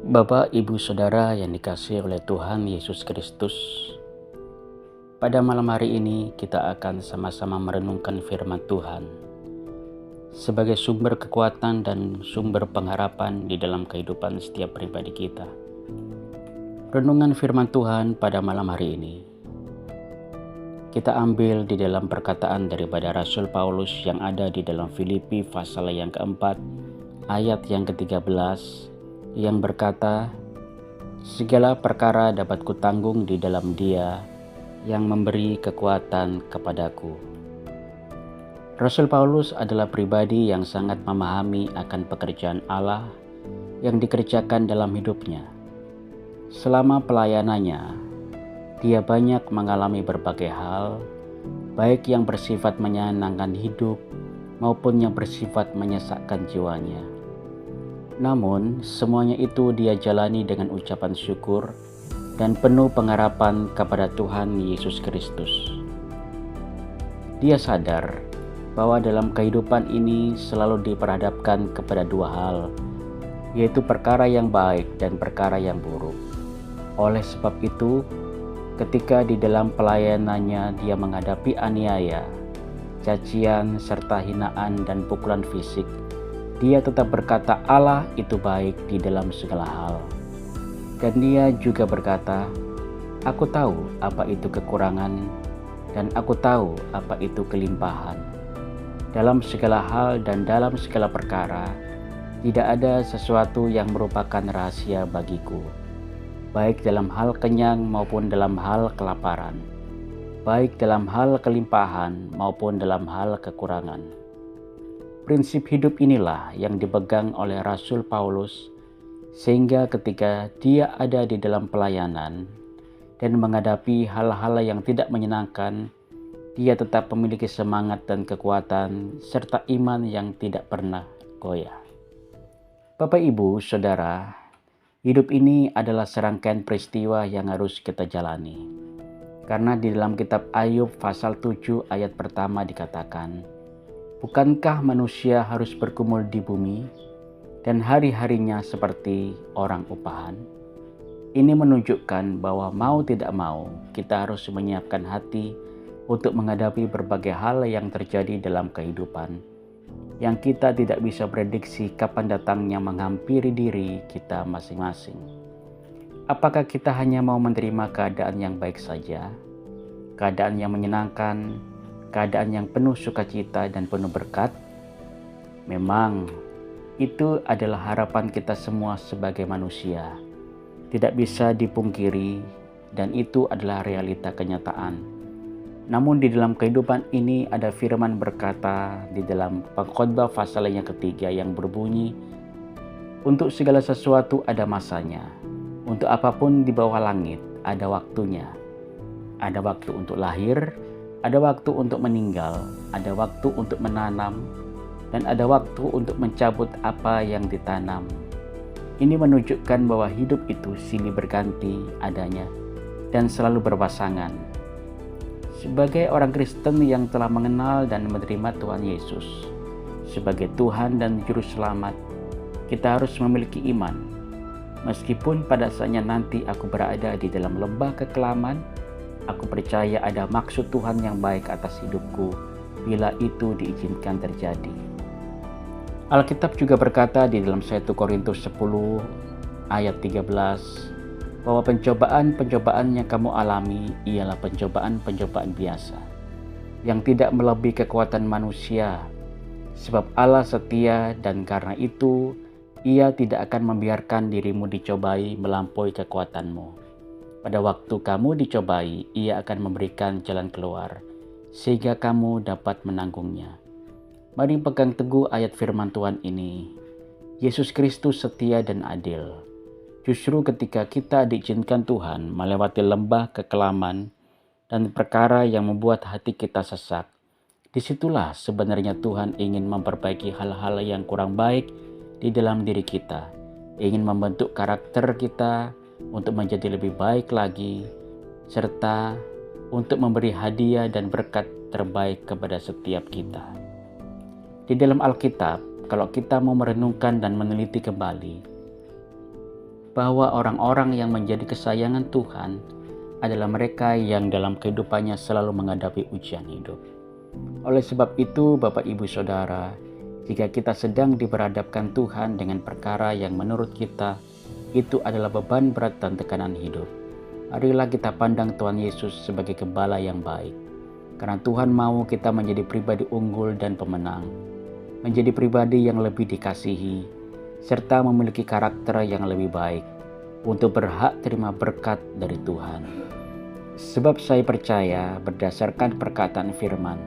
Bapak, Ibu, Saudara yang dikasihi oleh Tuhan Yesus Kristus, pada malam hari ini kita akan sama-sama merenungkan firman Tuhan sebagai sumber kekuatan dan sumber pengharapan di dalam kehidupan setiap pribadi kita. Renungan firman Tuhan pada malam hari ini kita ambil di dalam perkataan daripada Rasul Paulus yang ada di dalam Filipi pasal yang keempat ayat yang ke-13 yang berkata, "Segala perkara dapat kutanggung di dalam Dia yang memberi kekuatan kepadaku." Rasul Paulus adalah pribadi yang sangat memahami akan pekerjaan Allah yang dikerjakan dalam hidupnya. Selama pelayanannya, dia banyak mengalami berbagai hal, baik yang bersifat menyenangkan hidup maupun yang bersifat menyesakkan jiwanya. Namun, semuanya itu dia jalani dengan ucapan syukur dan penuh pengharapan kepada Tuhan Yesus Kristus. Dia sadar bahwa dalam kehidupan ini selalu diperhadapkan kepada dua hal, yaitu perkara yang baik dan perkara yang buruk. Oleh sebab itu, ketika di dalam pelayanannya dia menghadapi aniaya, cacian, serta hinaan dan pukulan fisik, dia tetap berkata Allah itu baik di dalam segala hal. Dan dia juga berkata, "Aku tahu apa itu kekurangan dan aku tahu apa itu kelimpahan. Dalam segala hal dan dalam segala perkara, tidak ada sesuatu yang merupakan rahasia bagiku, baik dalam hal kenyang maupun dalam hal kelaparan, baik dalam hal kelimpahan maupun dalam hal kekurangan." Prinsip hidup inilah yang dipegang oleh Rasul Paulus, sehingga ketika dia ada di dalam pelayanan dan menghadapi hal-hal yang tidak menyenangkan, dia tetap memiliki semangat dan kekuatan serta iman yang tidak pernah goyah. Bapak, Ibu, Saudara, hidup ini adalah serangkaian peristiwa yang harus kita jalani. Karena di dalam kitab Ayub pasal 7 ayat pertama dikatakan, "Bukankah manusia harus bergumul di bumi dan hari-harinya seperti orang upahan?" Ini menunjukkan bahwa mau tidak mau kita harus menyiapkan hati untuk menghadapi berbagai hal yang terjadi dalam kehidupan yang kita tidak bisa prediksi kapan datangnya menghampiri diri kita masing-masing. Apakah kita hanya mau menerima keadaan yang baik saja, keadaan yang menyenangkan, keadaan yang penuh sukacita dan penuh berkat? Memang itu adalah harapan kita semua sebagai manusia. Tidak bisa dipungkiri dan itu adalah realita kenyataan. Namun di dalam kehidupan ini ada firman berkata di dalam Pengkhotbah pasal yang ketiga yang berbunyi, "Untuk segala sesuatu ada masanya, untuk apapun di bawah langit ada waktunya. Ada waktu untuk lahir, ada waktu untuk meninggal, ada waktu untuk menanam, dan ada waktu untuk mencabut apa yang ditanam." Ini menunjukkan bahwa hidup itu silih berganti adanya dan selalu berpasangan. Sebagai orang Kristen yang telah mengenal dan menerima Tuhan Yesus sebagai Tuhan dan Juru Selamat, kita harus memiliki iman. Meskipun pada saatnya nanti aku berada di dalam lembah kekelaman, aku percaya ada maksud Tuhan yang baik atas hidupku bila itu diizinkan terjadi. Alkitab juga berkata di dalam 1 Korintus 10 ayat 13 bahwa pencobaan-pencobaan yang kamu alami ialah pencobaan-pencobaan biasa yang tidak melebihi kekuatan manusia, sebab Allah setia dan karena itu Ia tidak akan membiarkan dirimu dicobai melampaui kekuatanmu. Pada waktu kamu dicobai, Ia akan memberikan jalan keluar, sehingga kamu dapat menanggungnya. Mari pegang teguh ayat firman Tuhan ini. Yesus Kristus setia dan adil. Justru ketika kita diizinkan Tuhan melewati lembah kekelaman dan perkara yang membuat hati kita sesak, disitulah sebenarnya Tuhan ingin memperbaiki hal-hal yang kurang baik di dalam diri kita, ingin membentuk karakter kita untuk menjadi lebih baik lagi, serta untuk memberi hadiah dan berkat terbaik kepada setiap kita. Di dalam Alkitab, kalau kita mau merenungkan dan meneliti kembali, bahwa orang-orang yang menjadi kesayangan Tuhan adalah mereka yang dalam kehidupannya selalu menghadapi ujian hidup. Oleh sebab itu, Bapak Ibu Saudara, jika kita sedang diperhadapkan Tuhan dengan perkara yang menurut kita itu adalah beban berat dan tekanan hidup, marilah kita pandang Tuhan Yesus sebagai gembala yang baik. Karena Tuhan mau kita menjadi pribadi unggul dan pemenang, menjadi pribadi yang lebih dikasihi, serta memiliki karakter yang lebih baik untuk berhak terima berkat dari Tuhan. Sebab saya percaya berdasarkan perkataan firman,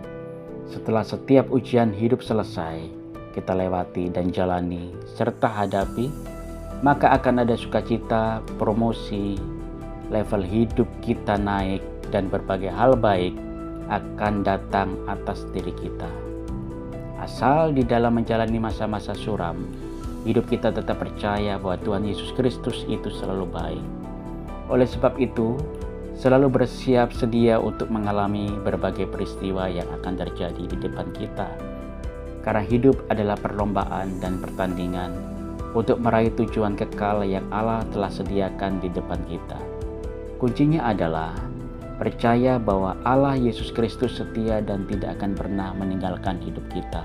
setelah setiap ujian hidup selesai, kita lewati dan jalani serta hadapi, maka akan ada sukacita, promosi, level hidup kita naik, dan berbagai hal baik akan datang atas diri kita. Asal di dalam menjalani masa-masa suram, hidup kita tetap percaya bahwa Tuhan Yesus Kristus itu selalu baik. Oleh sebab itu, selalu bersiap sedia untuk mengalami berbagai peristiwa yang akan terjadi di depan kita. Karena hidup adalah perlombaan dan pertandingan untuk meraih tujuan kekal yang Allah telah sediakan di depan kita. Kuncinya adalah percaya bahwa Allah Yesus Kristus setia dan tidak akan pernah meninggalkan hidup kita.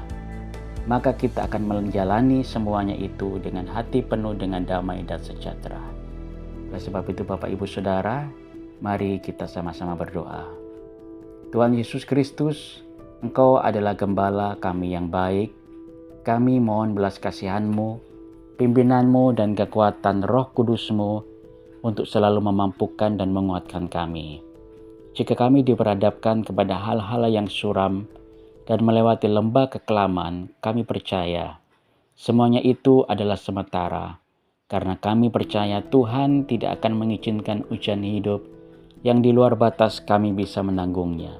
Maka kita akan menjalani semuanya itu dengan hati penuh dengan damai dan sejahtera. Oleh sebab itu Bapak Ibu Saudara, mari kita sama-sama berdoa. Tuhan Yesus Kristus, Engkau adalah gembala kami yang baik. Kami mohon belas kasihan-Mu, pimpinanmu dan kekuatan Roh Kudus-Mu untuk selalu memampukan dan menguatkan kami. Jika kami diperhadapkan kepada hal-hal yang suram dan melewati lembah kekelaman, kami percaya semuanya itu adalah sementara, karena kami percaya Tuhan tidak akan mengizinkan ujian hidup yang di luar batas kami bisa menanggungnya.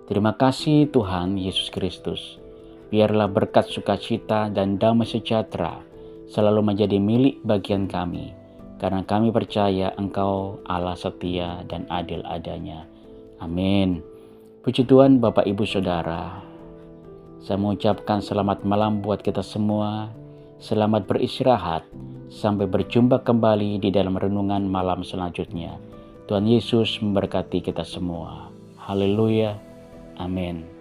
Terima kasih Tuhan Yesus Kristus. Biarlah berkat sukacita dan damai sejahtera selalu menjadi milik bagian kami, karena kami percaya Engkau Allah setia dan adil adanya. Amin. Puji Tuhan Bapak Ibu Saudara. Saya mengucapkan selamat malam buat kita semua. Selamat beristirahat. Sampai berjumpa kembali di dalam renungan malam selanjutnya. Tuhan Yesus memberkati kita semua. Haleluya. Amin.